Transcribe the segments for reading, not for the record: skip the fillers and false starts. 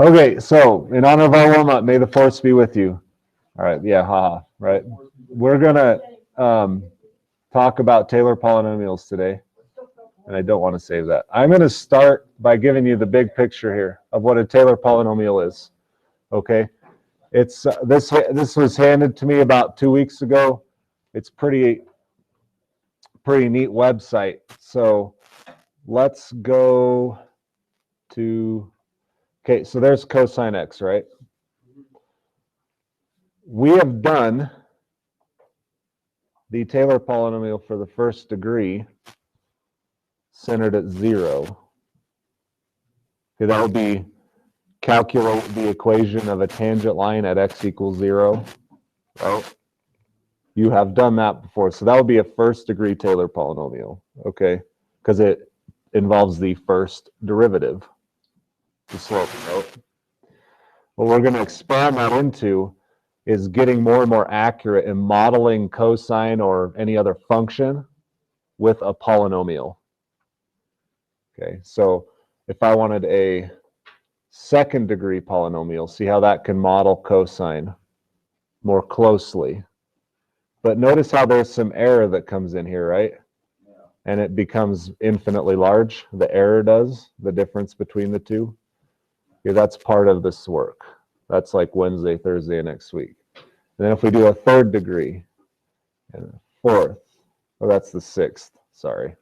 Okay, so in honor of our warm-up, may the force be with you. All right, yeah, haha, right? We're going to talk about Taylor polynomials today, and I don't want to save that. I'm going to start by giving you the big picture here of what a Taylor polynomial is, okay? It's this was handed to me about 2 weeks ago. It's pretty neat website. So let's go to, okay, so there's cosine x, right? We have done the Taylor polynomial for the first degree centered at 0. Okay, that will be calculate the equation of a tangent line at x equals 0. Oh, you have done that before. So that would be a first degree Taylor polynomial, okay? Because it involves the first derivative, the slope, right? What we're going to experiment into is getting more and more accurate in modeling cosine or any other function with a polynomial. Okay, so if I wanted a second degree polynomial, see how that can model cosine more closely. But notice how there's some error that comes in here, right? Yeah. And it becomes infinitely large. The error does, the difference between the two. Okay, that's part of this work. That's like Wednesday, Thursday of next week. And then if we do a third degree and a fourth, oh, that's the sixth, sorry.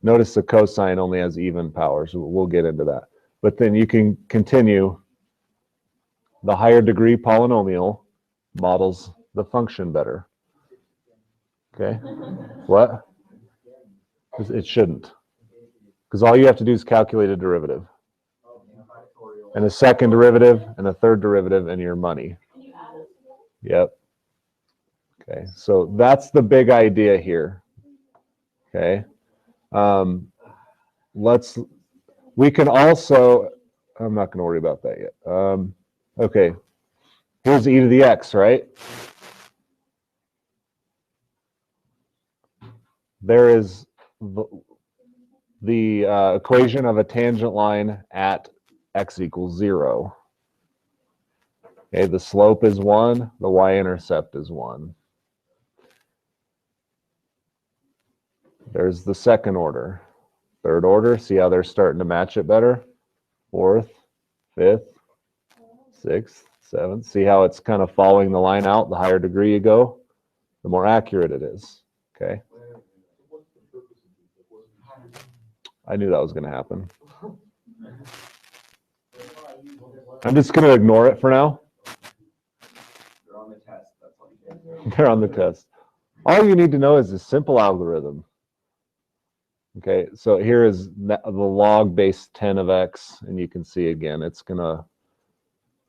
Notice the cosine only has even powers. We'll get into that. But then you can continue. The higher degree polynomial models the function better. Okay? What? It shouldn't. Because all you have to do is calculate a derivative. And a second derivative and a third derivative and your money. Yep. Okay, so that's the big idea here. Okay. We can also, I'm not going to worry about that yet. Okay, here's e to the x, right? There is the equation of a tangent line at x equals 0. Okay, the slope is 1, the y-intercept is 1. There's the second order. Third order, see how they're starting to match it better? Fourth, fifth, sixth, seventh. See how it's kind of following the line out. The higher degree you go, the more accurate it is. Okay. I knew that was going to happen. I'm just going to ignore it for now. They're on the test. That's what They're on the test. All you need to know is a simple algorithm. Okay, so here is the log base 10 of x, and you can see again, it's going to,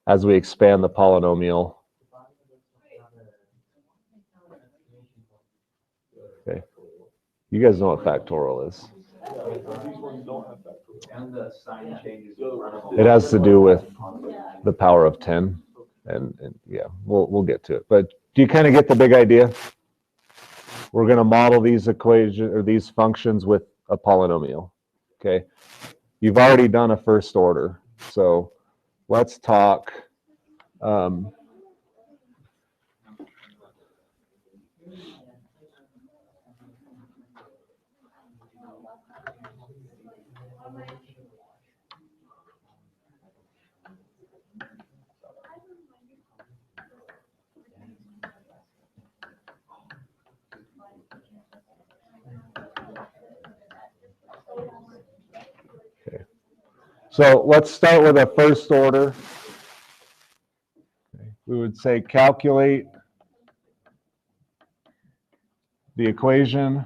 as we expand the polynomial. Okay, you guys know what factorial is. And the sign changes. It has to do with the power of 10, and yeah, we'll get to it. But do you kind of get the big idea? We're going to model these equations or these functions with a polynomial. Okay, you've already done a first order, so let's talk. Okay, so let's start with a first order. Okay. We would say calculate the equation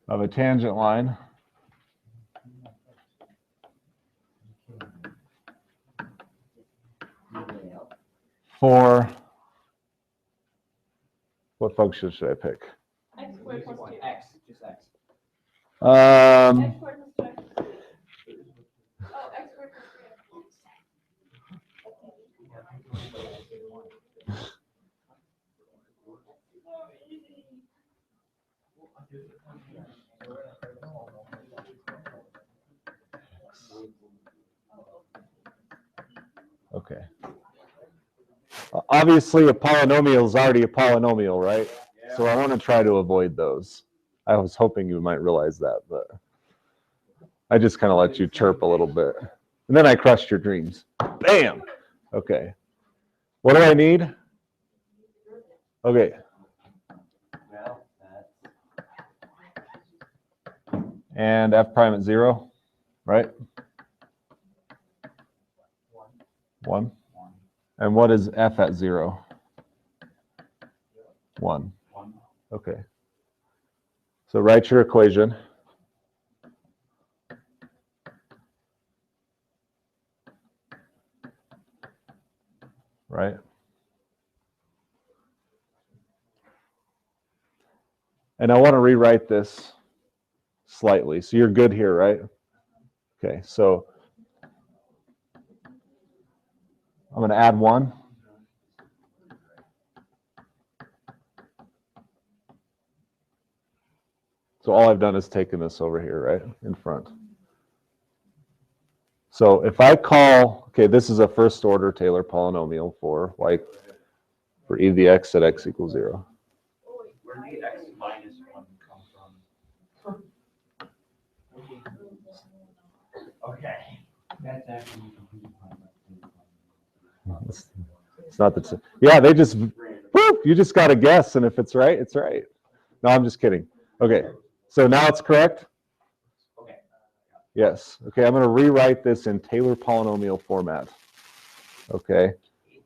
of a tangent line for, what function should I pick? X squared plus 2. X, just X. X squared plus 2. Oh, X squared plus 3. Okay. Obviously, a polynomial is already a polynomial, right? So I want to try to avoid those. I was hoping you might realize that, but I just kind of let you chirp a little bit. And then I crushed your dreams. Bam! Okay. What do I need? Okay. Well, And f prime at 0, right? 1. And what is f at 0? 1. Okay. So write your equation. Right? And I want to rewrite this slightly. So you're good here, right? Okay, so I'm going to add 1. So all I've done is taken this over here, right, in front. So if I call, okay, this is a first order Taylor polynomial for e to the x at x equals 0. where did the x minus 1 come from? Okay. That's actually It's not that, yeah, they just, whoop, you just got to guess, and if it's right, it's right. No, I'm just kidding. Okay, so now it's correct? Okay. Yes. Okay, I'm going to rewrite this in Taylor polynomial format. Okay,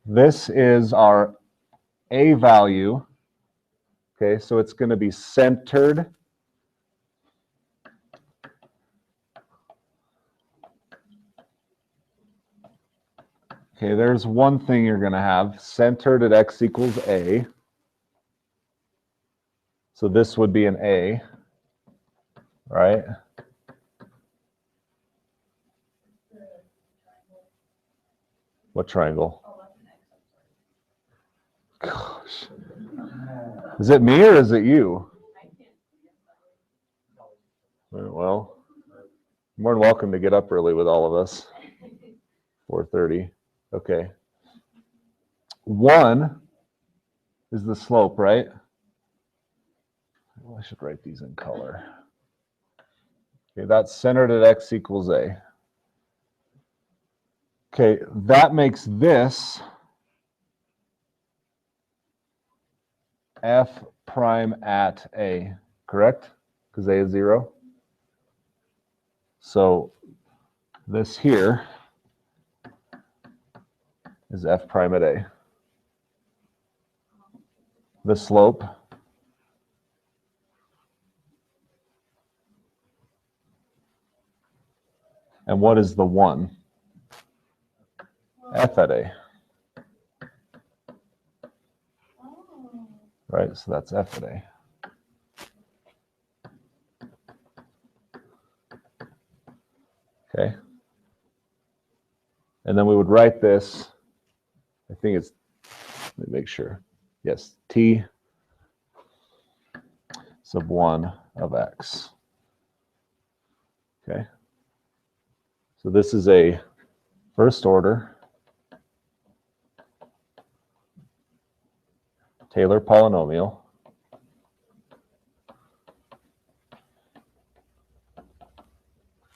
this is our a value. Okay, so it's going to be centered. Okay, there's one thing you're going to have, centered at x equals a. So this would be an a, right? What triangle? Gosh. Is it me or is it you? Well, you're more than welcome to get up early with all of us. 4:30. Okay. 1 is the slope, right? Well, I should write these in color. Okay, that's centered at x equals a. Okay, that makes this f prime at a, correct? Because a is 0. So this here is f prime at a. The slope and what is the 1? F at a. Right, so that's f at a. Okay. And then we would write this, I think it's, let me make sure. Yes, t sub 1 of x. Okay. So this is a first order Taylor polynomial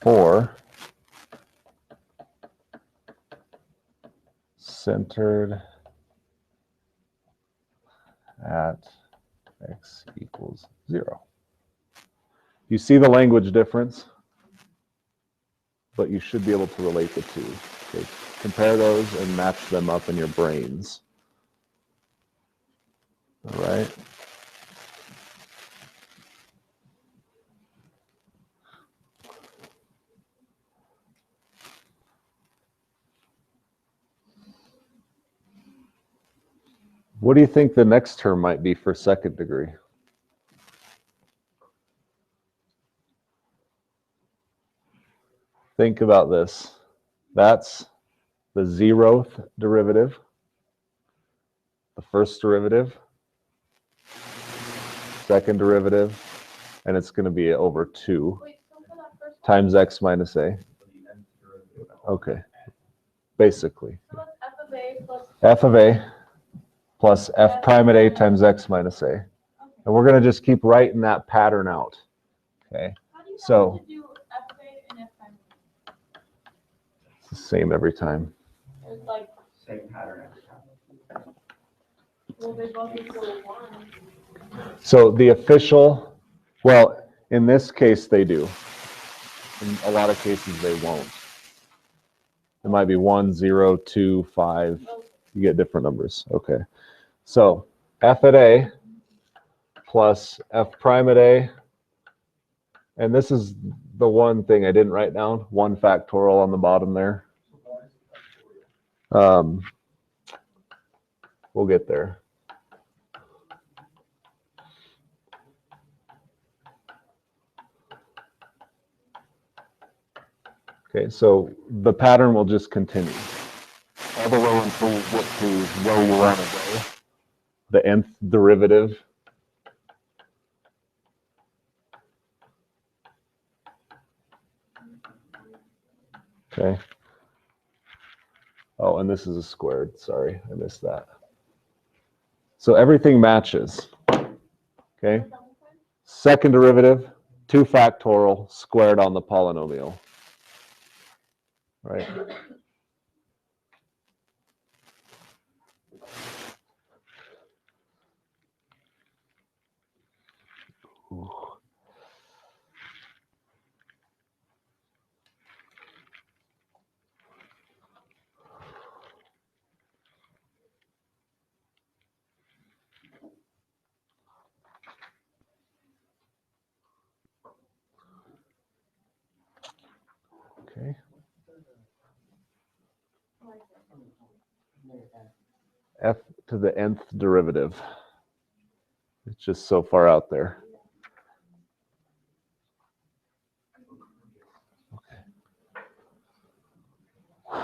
for centered at x equals 0. You see the language difference, but you should be able to relate the two. Okay. Compare those and match them up in your brains. All right. What do you think the next term might be for second degree? Think about this. That's the 0th derivative, the first derivative, second derivative, and it's going to be over 2 times x minus a. Okay, basically. So what's f f of a plus f prime at a times x minus a. And we're going to just keep writing that pattern out. Okay, so do FA and F prime? it's the same every time. It's like, Same pattern every time. well, they both equal 1. So the official, well, in this case they do. In a lot of cases they won't. It might be 1, 0, 2, 5. You get different numbers. Okay. So f at a plus f prime at a. And this is the one thing I didn't write down. 1 factorial on the bottom there. We'll get there. Okay, so the pattern will just continue all the way until you get to where you want to go, the nth derivative. Okay. Oh, and this is a squared. Sorry, I missed that. So everything matches. Okay. Second derivative, 2 factorial squared on the polynomial. Right. Ooh. Okay. F to the nth derivative. It's just so far out there. Okay. All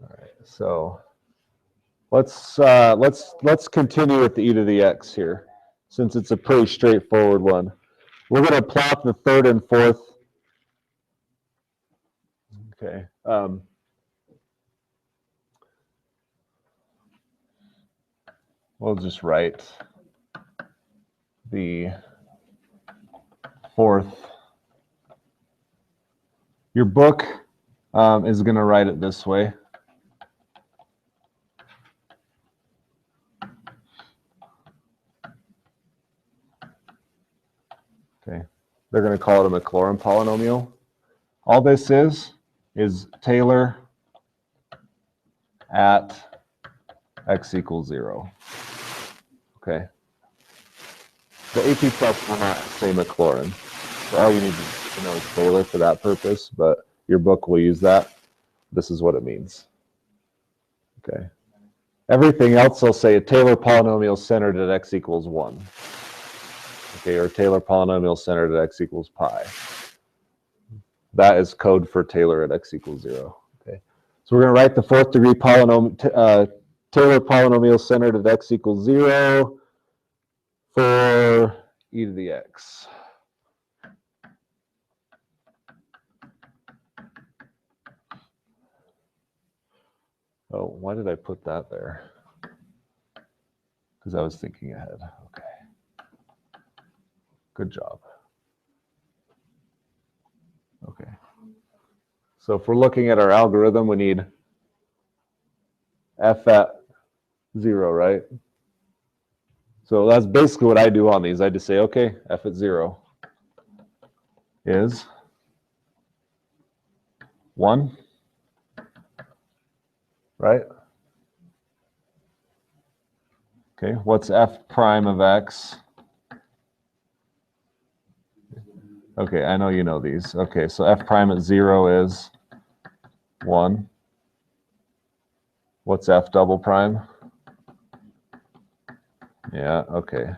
right. So let's continue with the e to the x here, since it's a pretty straightforward one. We're going to plot the third and fourth. Okay. We'll just write the fourth. Your book is going to write it this way. Okay. They're going to call it a Maclaurin polynomial. All this is Taylor at x equals 0. Okay. The AP Plus will not say Maclaurin. So all you need to know is Taylor for that purpose, but your book will use that. This is what it means. Okay. Everything else will say a Taylor polynomial centered at x equals 1. Okay, or Taylor polynomial centered at x equals pi. That is code for Taylor at x equals 0. Okay. So we're going to write the fourth degree Taylor polynomial centered at x equals 0 for e to the x. Oh, why did I put that there? Because I was thinking ahead. Okay. Good job. Okay. So if we're looking at our algorithm, we need f at 0, right? So that's basically what I do on these. I just say, okay, f at 0 is 1, right? Okay, what's f prime of x? Okay, I know you know these. Okay, so f prime at 0 is 1. What's f double prime? Yeah, okay.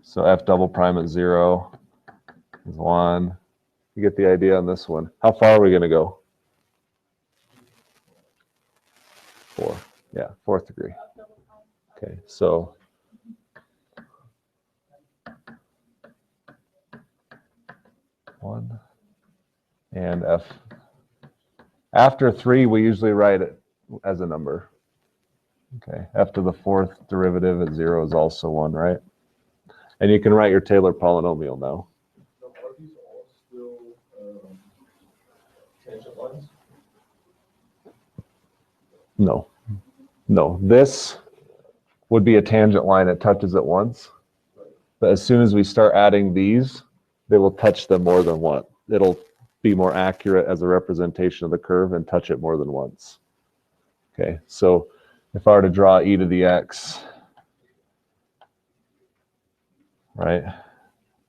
So f double prime at 0 is 1. You get the idea on this one. How far are we going to go? 4. Yeah, fourth degree. Okay, so one and f After 3, we usually write it as a number. Okay, after the fourth derivative at 0 is also 1, right? And you can write your Taylor polynomial now. Now, are these all still tangent lines? No. No, this would be a tangent line. It touches it once. But as soon as we start adding these, they will touch them more than once. It'll be more accurate as a representation of the curve and touch it more than once. Okay, so if I were to draw e to the x, right?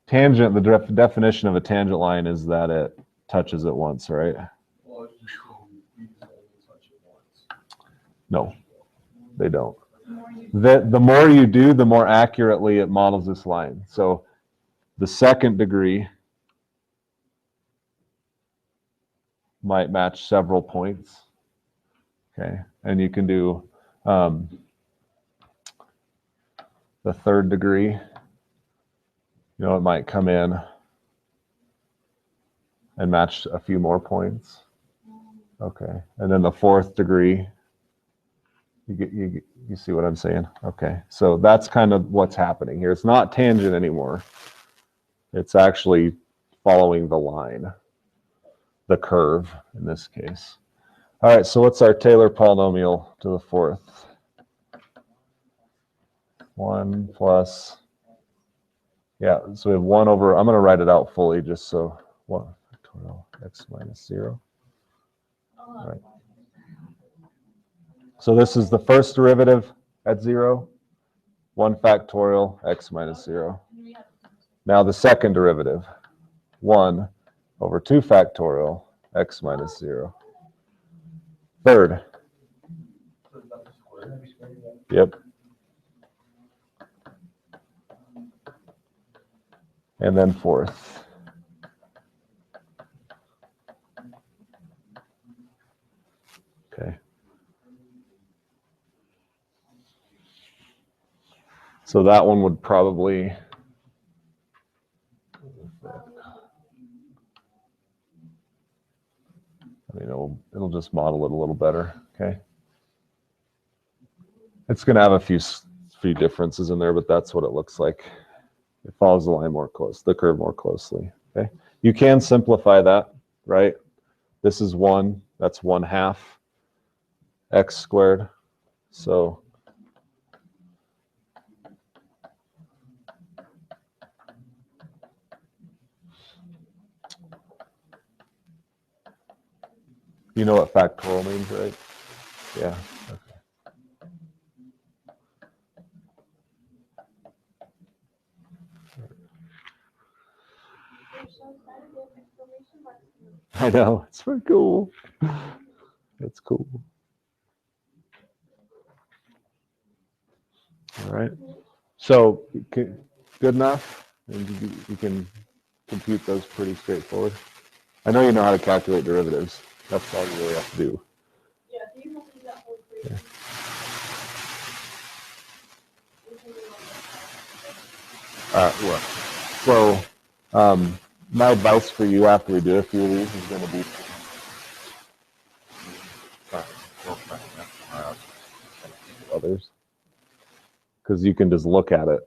Tangent, the definition of a tangent line is that it touches it once, right? Well, usually these only touch it once. No, they don't. The more you do, the more accurately it models this line. So the second degree might match several points. Okay, and you can do the third degree. You know, it might come in and match a few more points. Okay, and then the fourth degree, you see what I'm saying? Okay, so that's kind of what's happening here. It's not tangent anymore. It's actually following the line, the curve in this case. All right, so what's our Taylor polynomial to the fourth? 1 plus, yeah, so we have 1 over, I'm going to write it out fully just so, 1 factorial x minus 0. All right. So this is the first derivative at 0, 1 factorial x minus 0. Now the second derivative, 1 over 2 factorial x minus 0. Third. Yep. And then fourth. Okay. So that one would probably, I mean, it'll just model it a little better, okay? It's going to have a few differences in there, but that's what it looks like. It follows the line more close, the curve more closely, okay? You can simplify that, right? This is 1, that's 1/2 x squared. So you know what factorial means, right? Yeah. Okay. I know, it's very cool. It's cool. All right. So good enough, and you can compute those pretty straightforward. I know you know how to calculate derivatives. That's all you really have to do. Yeah, do you want to do that whole equation? Well, so my advice for you after we do a few of these is going to be others, because you can just look at it.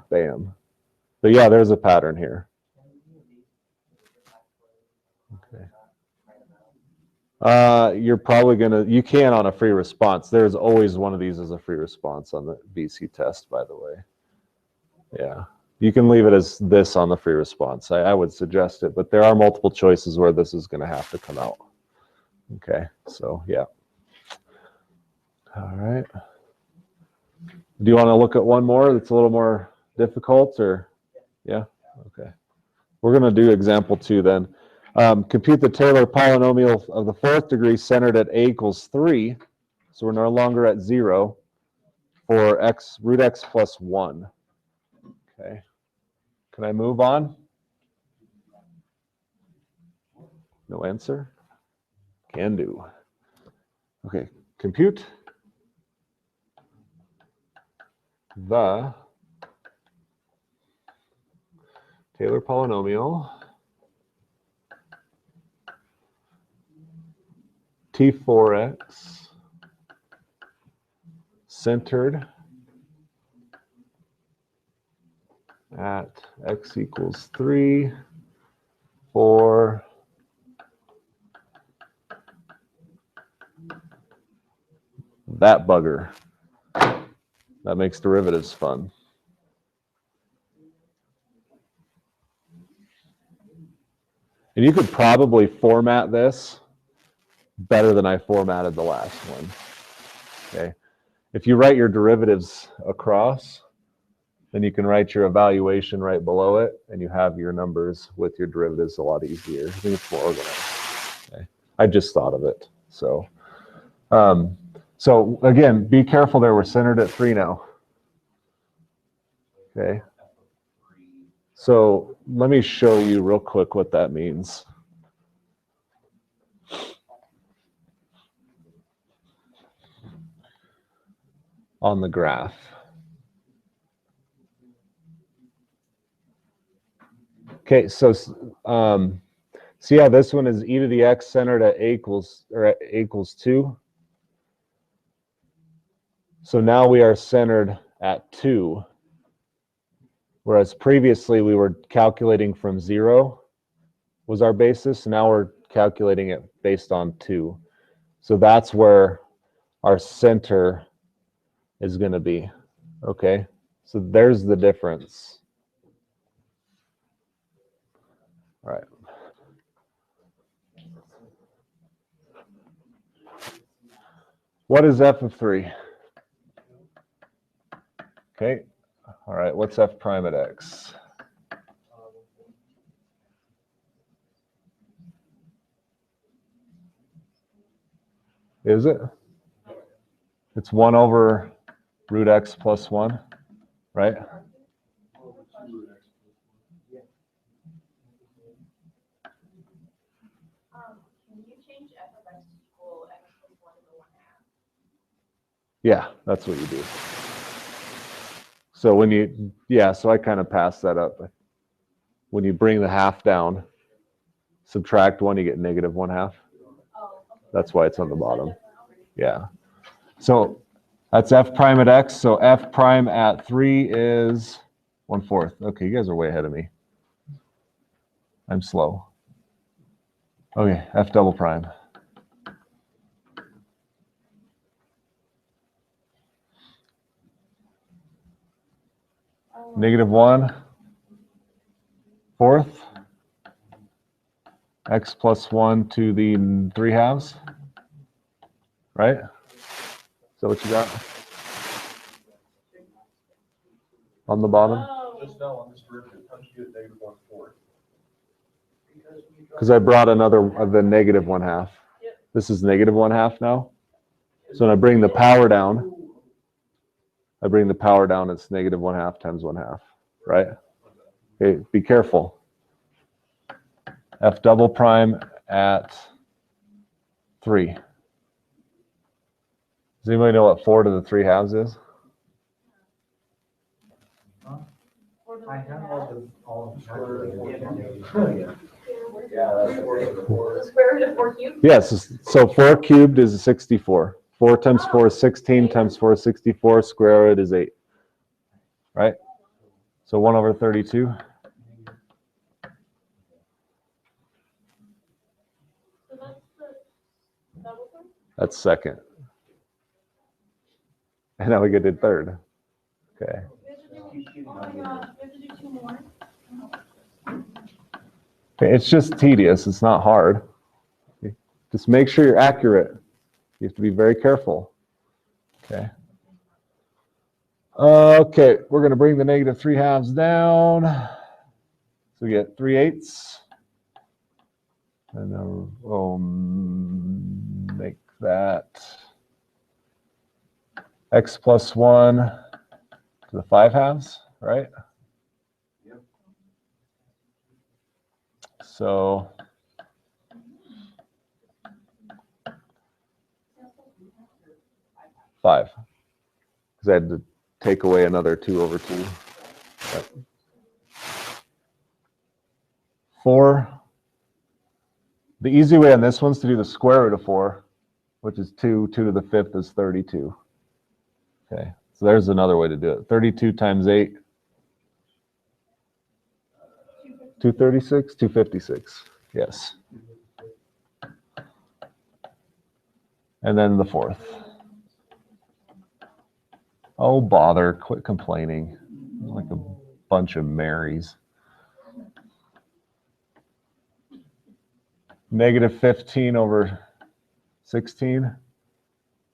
Bam. But yeah, there's a pattern here. Okay. You're probably you can on a free response. There's always one of these as a free response on the BC test, by the way. Yeah. You can leave it as this on the free response. I would suggest it, but there are multiple choices where this is going to have to come out. Okay, so yeah. All right. Do you want to look at one more that's a little more difficult, or? Yeah? Okay. We're going to do example 2 then. Compute the Taylor polynomial of the fourth degree centered at a equals 3. So we're no longer at 0 for root x plus 1. Okay. Can I move on? No answer? Can do. Okay. Compute the Taylor polynomial T4x centered at x equals 3 for that bugger. That makes derivatives fun. And you could probably format this better than I formatted the last one. Okay. If you write your derivatives across, then you can write your evaluation right below it, and you have your numbers with your derivatives a lot easier. I think it's more organized. Okay. I just thought of it. So, so again, be careful there. We're centered at 3 now. Okay. So let me show you real quick what that means. On the graph. Okay, so see how this one is e to the x centered at a equals 2. So now we are centered at 2, whereas previously we were calculating from 0 was our basis. Now we're calculating it based on 2. So that's where our center is going to be. Okay, so there's the difference. All right. What is f of 3? Okay. All right. What's f prime at x? Is it? It's 1 over root x plus 1, right? Can you change f of x equal x plus 1 to the 1/2? Yeah, that's what you do. So when you, yeah, so I kind of passed that up. When you bring the half down, subtract 1, you get negative 1/2. Oh, okay. That's why it's on the bottom. Yeah. So that's f prime at x. So f prime at 3 is 1/4. Okay, you guys are way ahead of me. I'm slow. Okay, f double prime. Negative 1/4. X plus 1 to the 3/2. Right? Is that what you got? On the bottom? Just now on this derivative, how did you get negative 1/4? Because I brought another of the negative 1/2. Yep. This is negative 1/2 now. So when I bring the power down, it's negative 1/2 times 1/2, right? Okay, be careful. F double prime at 3. Does anybody know what 4 to the 3/2 is? I have all of The square root of 4 cubed? Yes, so 4 cubed is 64. 4 times 4 is 16, times 4 is 64, square root is 8. Right? So 1 over 32. So that's the double thing? That's second. And now we get to third. Okay. Oh my god, we have to do 2 more? Okay, it's just tedious. It's not hard. Just make sure you're accurate. You have to be very careful. Okay. Okay, we're going to bring the negative 3/2 down. So we get 3/8. And then we'll make that x plus 1 to the 5/2, right? Yep. So five, because I had to take away another 2 over 2. Yep. 4. The easy way on this one's to do the square root of 4. which is 2. 2 to the 5th is 32. Okay, so there's another way to do it. 32 times 8. 236? 256. Yes. And then the 4th. Oh, bother. Quit complaining. Like a bunch of Marys. Negative 15 over 16.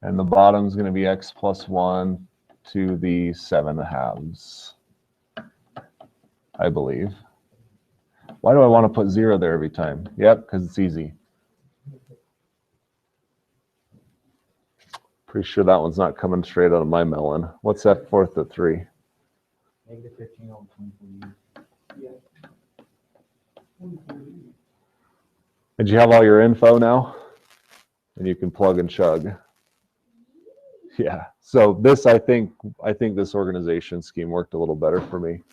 And the bottom's going to be x plus 1 to the 7/2, I believe. Why do I want to put 0 there every time? Yep, because it's easy. Pretty sure that one's not coming straight out of my melon. What's that 4th at 3? Negative 15 over 24. Did you have all your info now? And you can plug and chug. Yeah. So this, I think this organization scheme worked a little better for me.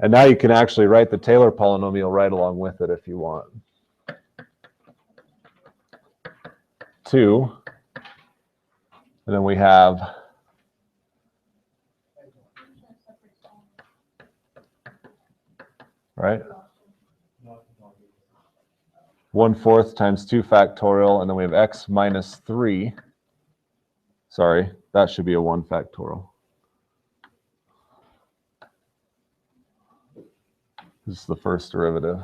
And now you can actually write the Taylor polynomial right along with it if you want. 2. And then we have right? 1/4 times 2 factorial, and then we have x minus 3. Sorry, that should be a 1 factorial. This is the first derivative.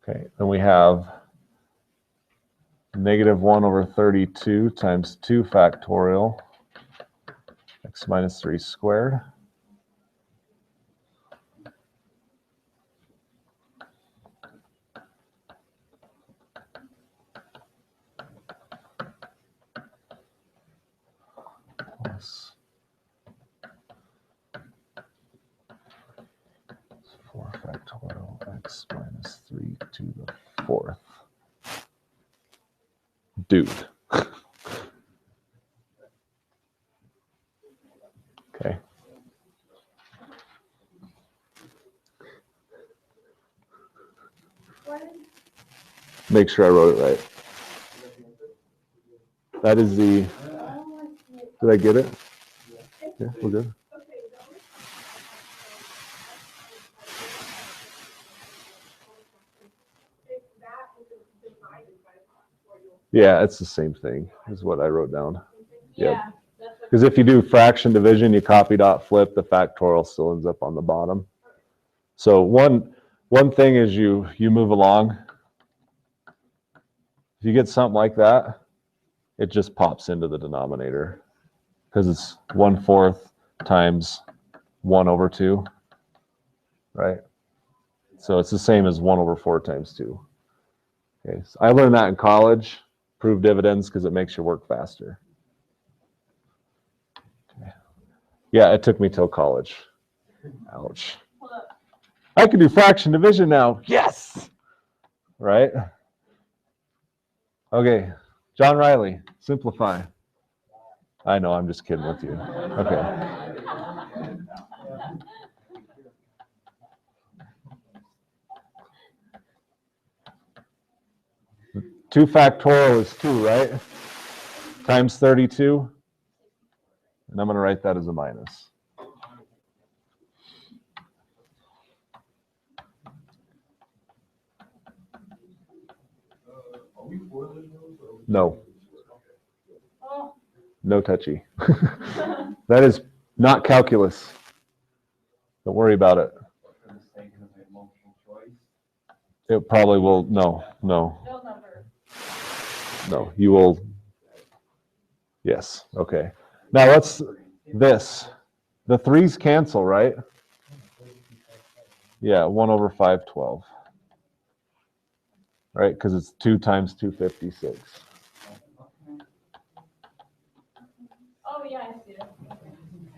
Okay, then we have negative 1 over 32 times 2 factorial, x minus 3 squared. Plus 4 factorial x minus 3 to the 4th. Dude. Okay. Make sure I wrote it right. That is the, did I get it? Yeah, we're good. Yeah, it's the same thing is what I wrote down. Yeah. Because if you do fraction division, you copy dot flip, the factorial still ends up on the bottom. So one thing is you move along. If you get something like that, it just pops into the denominator because it's 1/4 times 1 over 2, right? So it's the same as 1 over 4 times 2. Okay, so I learned that in college. Prove dividends because it makes you work faster. Okay. Yeah, it took me till college. Ouch. I can do fraction division now. Yes! Right? Okay, John Riley, simplify. I know, I'm just kidding with you. Okay. 2 factorial is 2, right? Times 32. And I'm going to write that as a minus. No. No touchy. That is not calculus. Don't worry about it. It probably will, no, you will, yes, okay. Now let's, the 3's cancel, right? Yeah, 1 over 512. Right, because it's 2 times 256. Oh, yeah, I see it.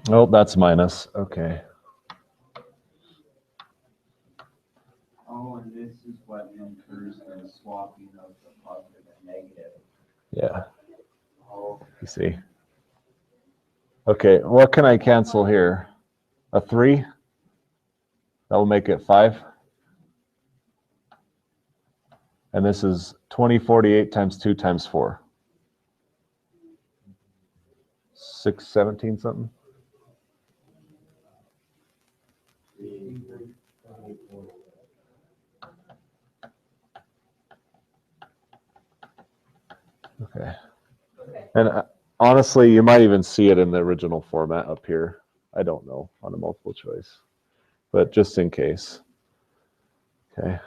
Oh, that's minus, okay. Oh, and this is what incurs the swapping of the positive and negative. Yeah, Oh, you see. Okay, what can I cancel here? A 3? That will make it 5. And this is 2048 times 2 times 4. 617 something? Okay. And honestly, you might even see it in the original format up here. I don't know on a multiple choice, but just in case. Okay.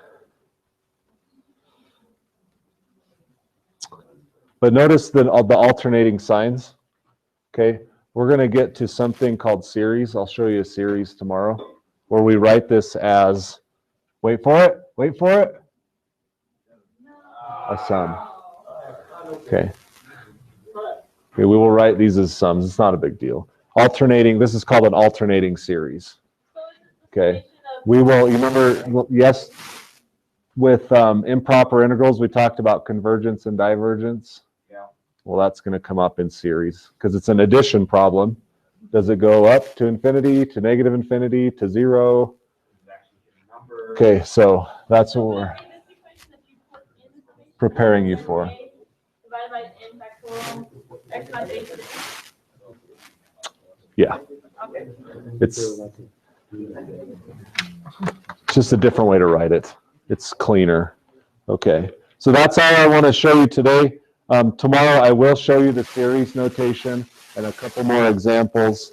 But notice the alternating signs. Okay. We're going to get to something called series. I'll show you a series tomorrow where we write this as, wait for it, a sum. Okay. Okay, we will write these as sums. It's not a big deal. Alternating, this is called an alternating series. Okay. We will, you remember, yes, with improper integrals, we talked about convergence and divergence. Yeah. Well, that's going to come up in series because it's an addition problem. Does it go up to infinity, to negative infinity, to 0? Okay, so that's what we're preparing you for. Yeah. It's just a different way to write it. It's cleaner. Okay. So that's all I want to show you today. Tomorrow I will show you the series notation and a couple more examples.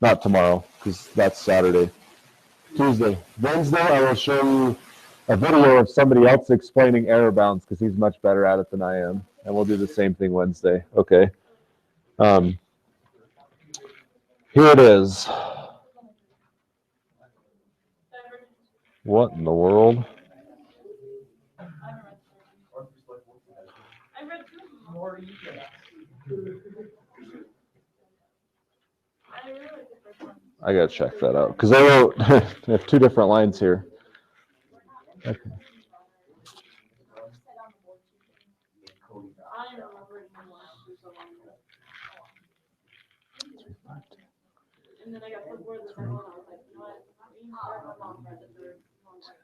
Not tomorrow, because that's Saturday. Tuesday. Wednesday I will show you a video of somebody else explaining error bounds because he's much better at it than I am. And we'll do the same thing Wednesday. Okay. Here it is. What in the world? I gotta check that out because I wrote I have 2 different lines here. Okay. And then I got put board of the phone, I was like, you know what? We can start a long run that they're long run.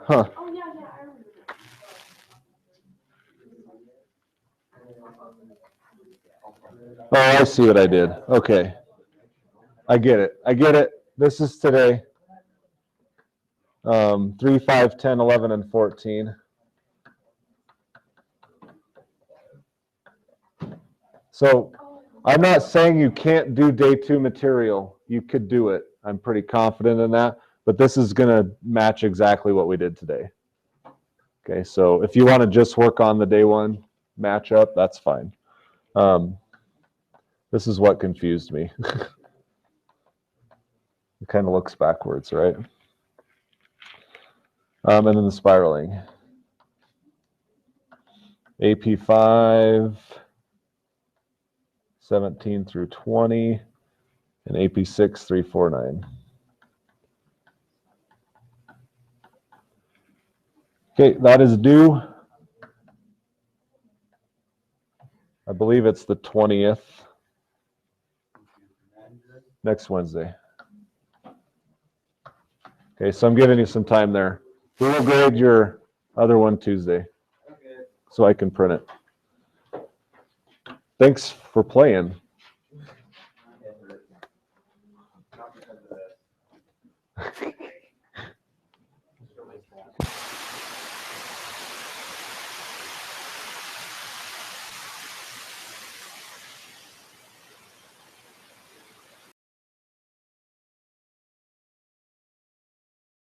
Huh. Oh, yeah, I remember that. Oh, I see what I did. Okay. I get it. This is today. 3, 5, 10, 11, and 14. So I'm not saying you can't do day 2 material. You could do it. I'm pretty confident in that. But this is going to match exactly what we did today. Okay, so if you want to just work on the day 1 matchup, that's fine. This is what confused me. It kind of looks backwards, right? And then the spiraling. AP 5, 17 through 20, and AP 6, 3, 4, 9. Okay, that is due. I believe it's the 20th. Next Wednesday. Okay, so I'm giving you some time there. We will grade your other one Tuesday, so I can print it. Thanks for playing.